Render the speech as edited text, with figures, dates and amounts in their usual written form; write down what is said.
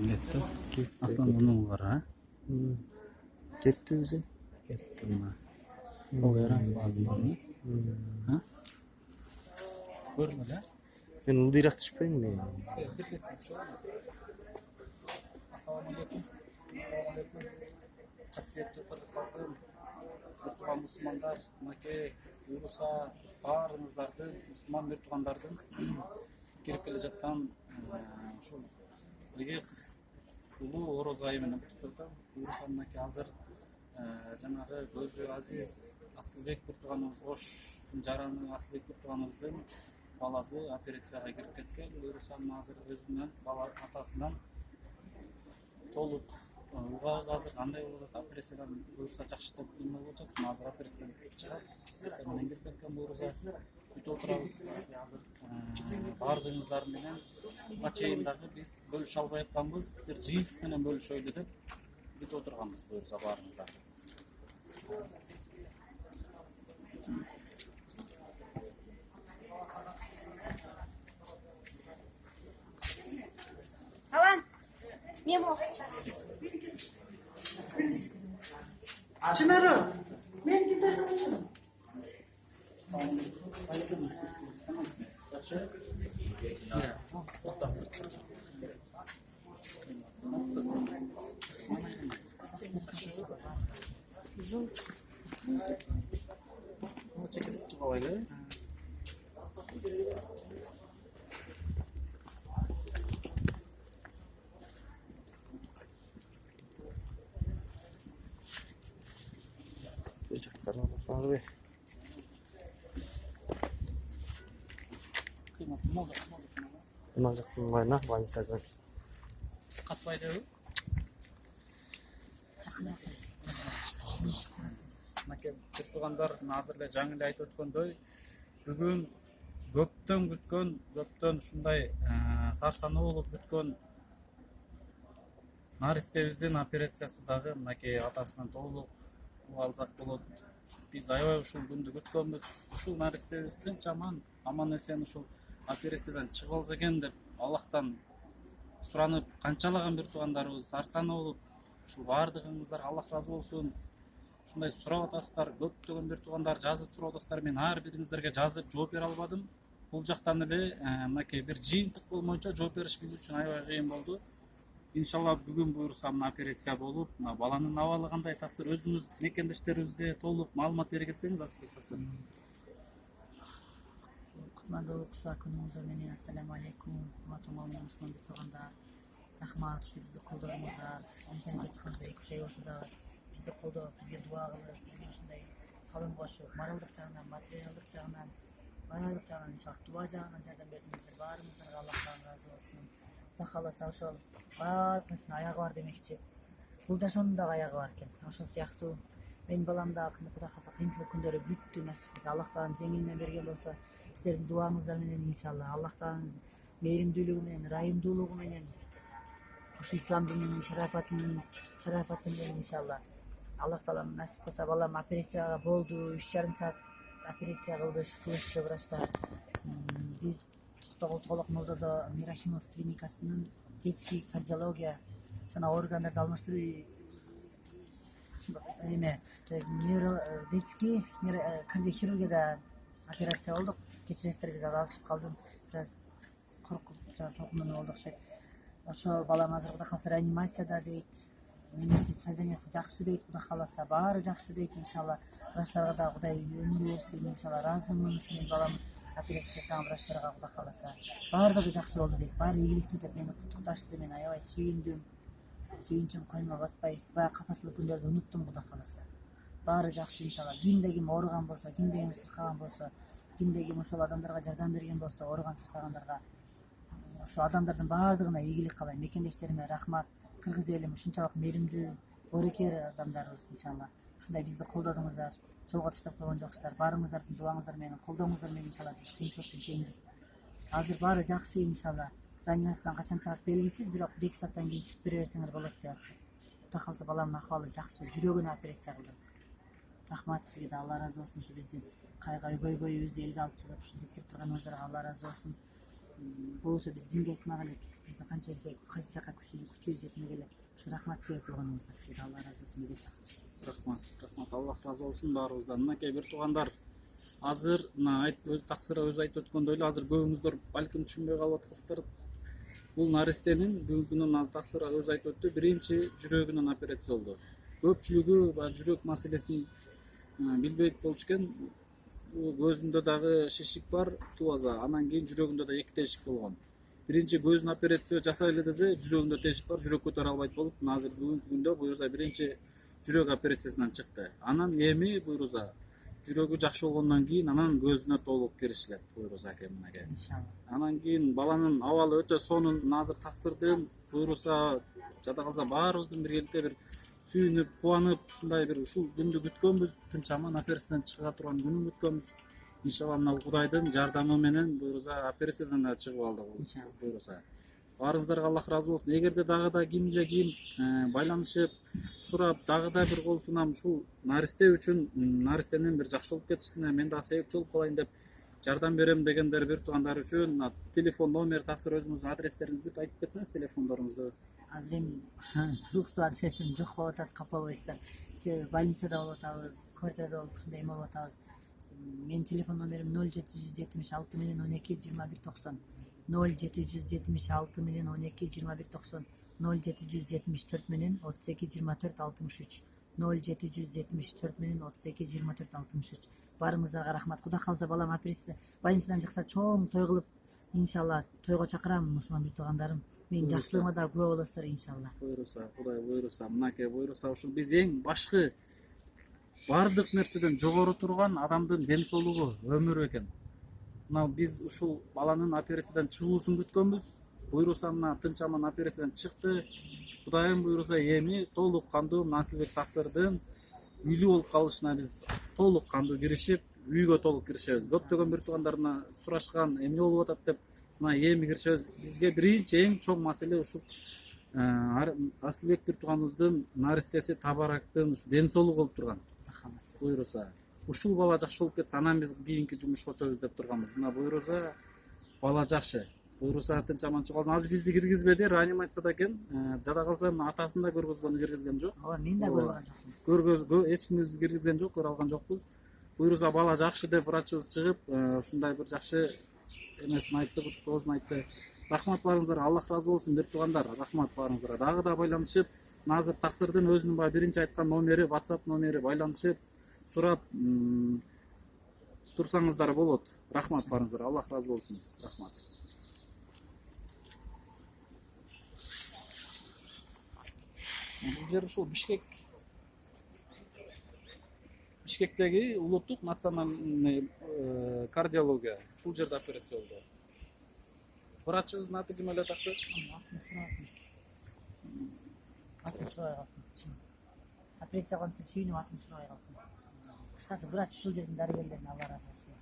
Кетті. Аслан мұның қара. Кетті өзі. Кетті ма. Ол еран базыларыны. Көрмі да? Мен ұлдырақ түшпеймін мен. Ассалаумағалейкум. Ассалаумағалейкум. Қасиетті қырғыз халқым, тұрған мұсылмандар, мәке, ұйғыса барыңыздарды, мұсылман бір туғандардың келіп келе жатқан шул иық ұлы ораза айымен құттықтап, ұйғыса мәке азыр жаңағы көзі азиз Асылбек бір туғанымыз, Ош жараны Асылбек бір туғанымыздың баласы операцияға кіріп кеткен. Ұйғыса азыр өзінен, бала атасынан толық Уғауыз азыр қандай болады, операциядан бұйырса жақсы деп білмей болacak. Азыр операциядан шығады. Ертеңнен келіп кеткен бұйырса күтіп отырамыз. Азыр бардыңыздар менен чейиндағы біз бөліш албай жатқанбыз, бір жиынтық менен бөлішөйлү деп күтіп отырғанбыз бұйырса барыңыздар. Алан, не болды? Çınarı, ben giderim. Çekilip çıkmayla. Çocuklarına da sarı. Bundan жақын байына больницадан. Қатпайды ау? Мәке, бір туғандар назырлы жаңылы айтып өткөндөй, бүгін көптен күткен, көптен шундай сарсаны болып күткен наристебиздин операциясы дагы мәке атасынан толук алсак болот. Биз аябай ушул күндү күткөнбүз. Ушул наристебиз тынч аман эсен ушул операциядан чыгып алса экен деп Аллахтан суранып канчалаган бир туугандарыбыз сарсаны болуп, ушул баардыгыңыздар Аллах разы болсун. Ушундай сурап атасыздар, көптөгөн бир туугандар жазып сурап атасыздар. Мен ар бириңиздерге жазып жооп бере албадым. Бул жактан эле мынакей бир жыйынтык болмойча жооп бериш биз үчүн аябай кыйын болду. Иншалла бүгүн буюрса мына операция болуп, мына баланын абалы кандай таксыр өзүңүз мекендештерибизге толук маалымат бере кетсеңиз Асылбек таксыр. Kutmalı kuşlar günümüzde menен assalamu alaikum. Matematik Müslüman bir tuğanlar. Rahmat şu bizi kollarımızda. İnternete çıkımızda 2-3 ay olsa da bizi kolda, bizge dua kılıp, bizge şunday salın koşup, moraldık çağından, materyaldık çağından, moraldık çağından, inşallah dua çağından jardam berdingizler. Barımızdan Allah'tan razı olsun. Kuda kalasa ошол barımızın ayağı var demekçi. Бул жашоонун дагы аягы бар экен. Ошол сыяктуу менин балам да Кудай кааласа кыйынчылык күндөрү бүттү, насип кылса Аллах таалам жеңилине берген болсо, сиздердин дуаңыздар менен иншалла Аллах таалам мейримдүүлүгү менен, ырайымдуулугу менен ушу ислам дининин шарафаты менен иншалла Аллах таалам насип кылса балам операцияга болду, 3,5 саат операция кылышты врачтар. Биз Толок Молдодо Мирахимов клиникасынын детский кардиология жана органдарды алмаштыруу детский кардиохирургияда операция болдук. Кечиресиздер, биз алышып калдым. Бираз коркуп толкунуу болду окшойт. Ошо балам азыр Кудай кааласа реанимацияда дейт. Немеси сознаниясы жакшы дейт, Кудай кааласа баары жакшы дейт иншалла. Врачтарга да Кудай өмүр берсин иншалла. Разымын ушундай балам операция жасаган врачтарга Кудай кааласа. Баардыгы жакшы болду дейт. Баары ийгиликтүү деп мени куттукташты. Мен аябай сүйүндүм. Сүйүнчүм коймо батпай, баягы капасыздык күндөрдү унуттум Кудай кааласа. Баары жакшы иншалла. Кимде ким ооруган болсо, кимде ким сыркаган болсо, кимде ким ошол адамдарга жардам берген болсо, ооруган сыркагандарга, ошо адамдардын баардыгына ийгилик каалайм. Мекендештериме рахмат. Кыргыз элим ушунчалык мээримдүү, боорукер адамдарыбыз иншалла. Ушундай бизди колдодуңуздар, жолго таштап койгон жоксуздар. Баарыңыздардын дуаңыздар менен, колдооңуздар менен иншалла биз кыйынчылыкты жеңдик. Азыр баары жакшы иншалла. Реанимациядан качан чыгат белгисиз, бирок 1-2 сааттан кийин сүт бере берсеңер болот деп атышат. Кудай кааласа баламдын акыбалы жакшы, жүрөгүнө операция кылдым. Рахмат сизге да, Алла разы болсун. Ушу биздин көйгөйүбүздү элге алып чыгып, ушу жеткирип турганыңыздарга Алла разы болсун. Болсо биз кимге айтмак элек? биздин канча жака күчүбүз жетмей эле ушу рахмат себеп болгонуңузга сизге Алла ыраазы болсун деп жатабыз. Рахмат, Аллах разы болсун баарыбыздан. Мынакей бир туугандар, азыр мына өз таксыры өзү айтып өткөндөй эле, азыр көбүңүздөр балким түшүнбөй калып аткансыздар. Бул наристенин бүгүнкү күнүн азыр таксыры өзү айтып өттү, биринчи жүрөгүнүн операция болду. Көпчүлүгү баягы жүрөк маселесин билбейт болчу экен. Көзүндө дагы шишик бар, тубаза. Анан кийин жүрөгүндө да 2 тешик болгон. Биринчи көзүн операция жасай эле десе, жүрөгүндө тешик бар, жүрөк көтөрө албайт болуп, мына азыр бүгүнкү күндө буюрса биринчи жүрөк операциясынан чыкты. Анан эми буюрса жүрөгү жакшы болгондон кийин анан көзүнө толук киришилет буюрса экен мынакей. Иншалла. Анан кийин баланын абалы өтө сонун, азыр таксырдын буюрса жада калса баарыбыздын биргеликте бир сүйүнүп, кубанып, ушундай бир ушул күндү күткөнбүз, тынч аман операциядан чыга турган күнүн күткөнбүз. Иншалла мына Кудайдын жардамы менен буюрса операциядан да чыгып алдык. Иншалла. Буюрса баарыңыздарга Аллах разы болсун. Эгерде дагы да ким эле ким байланышып, сурап, дагы да бир кол сунам ушул наристе үчүн, наристенин бир жакшы болуп кетишине мен да себепчи болуп калайын деп жардам берем дегендер бир туугандар үчүн телефон номер, таксыр өзүңүздүн адрестериңизди айтып кетсеңиз, телефондоруңузду. Азыр эми туруктуу адресим жок болуп атат, капалбайсыздар. Себеби больницада болуп атабыз, квартирада болуп ушундай эме болуп атабыз. Менин телефон номерим 0776 менен 12 2190. 0776 менен 12 2190. 0774 менен 38 24 63. 0774 менен 38 24 63. Баарыңыздарга рахмат. Кудай калса балам больницадан чыкса чоң той кылып, иншалла тойго чакырам мусулман бир туугандарым. Менин жакшылыгыма да күбө болосуздар иншалла. Буюрса, Кудай буюрса, мынакей буюрса ушул биз эң башкы бардык нерседен жогору турган адамдын ден соолугу, өмүрү экен. Мына биз ушул баланын операциядан чыгуусун күткөнбүз. Буюрса мына тынч аман операциядан чыкты. Кудайым буюрса эми толук кандуу Насылбек таксырдын үйлүү болуп калышына биз толук кандуу киришип, үйгө толук киришебиз. Көптөгөн бир туугандарына сурашкан, эмне болуп атат деп, мына эми киришебиз. Бизге биринчи эң чоң маселе ушул Асылбек бир тууганыбыздын наристеси Табарактын ден соолугу болуп турган. Буюрса ушул бала жакшы болуп кетсе, анан биз кийинки жумушка өтөбүз деп турганбыз. Мына буюрса бала жакшы. Буюрса тынч аман чыгып калсын. Азыр бизди киргизбеди, реанимацияда экен. Жада калса атасын да киргизген жок. Ооба, мен да көргөн жокмун. Эч кимибизди киргизген жок, көрө алган жокпуз. Буюрса бала жакшы деп врачыбыз чыгып, ушундай бир жакшы эмесин айтты, тоозун айтты. Рахмат баарыңыздарга, Аллах разы болсун бир туугандар. Рахмат баарыңыздарга. Дагы да байланышып, азыр таксырдын өзүнүн баягы биринчи айткан номери, WhatsApp номери байланышып, сурап турсаңыздар болот. Рахмат баарыңыздарга, Аллах разы болсун. Рахмат. Бул жер ушул Бишкектеги улуттук национальный кардиология. Ушул жерде операция болду. Врачыбыздын аты ким эле таксы? Атын сурабай калдым. Операция кылынса сүйүнүп атын сурабай калдым. Кыскасы врач ушул жердин дарыгерлерин Алла ыраазы болсун.